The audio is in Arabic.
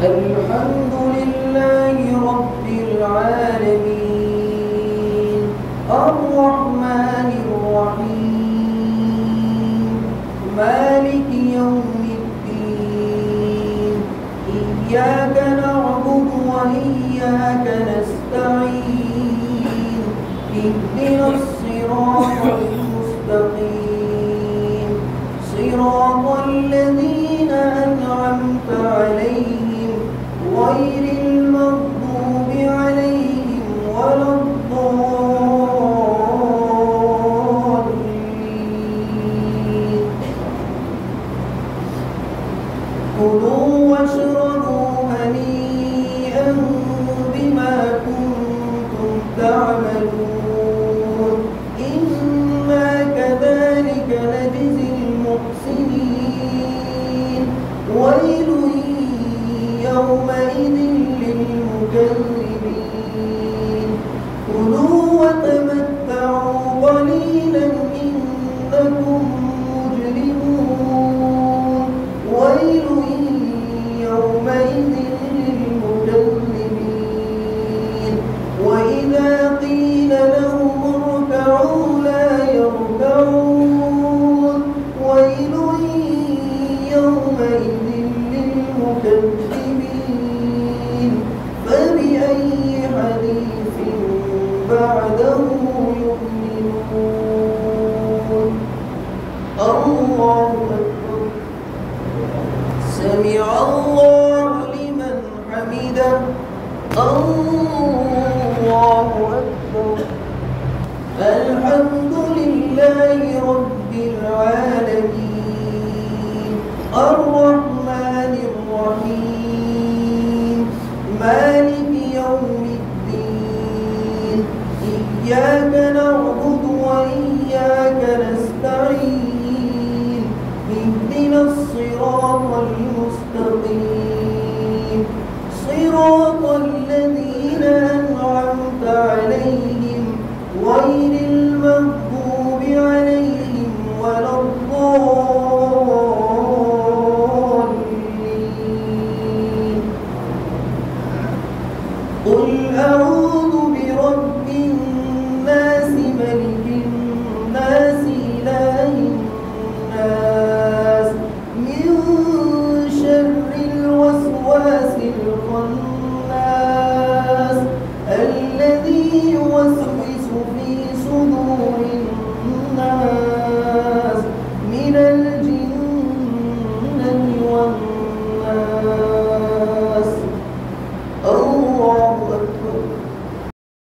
الحمد لله رب العالمين الرحمن الرحيم مالك يوم الدين إياك نعبد وإياك نستعين اهدنا الصراط المستقيم صراط الذين أنعمت عليهم غير المغضوب عليهم ولا الضالين. كلوا واشربوا هنيئا بما كنتم تعملون إنا كذلك نجزي المحسنين ويل يومئذ للمكذبين كلوا وتمتعوا قليلا إنكم مجرمون ويل يومئذ للمكذبين وإذا قيل لهم اركعوا لا يركعون ويل يومئذ للمكذبين فبأي حديث بعده يؤمنون. الله أكبر. سمع الله لمن حمده. الله أكبر. الحمد لله رب العالمين الرحمن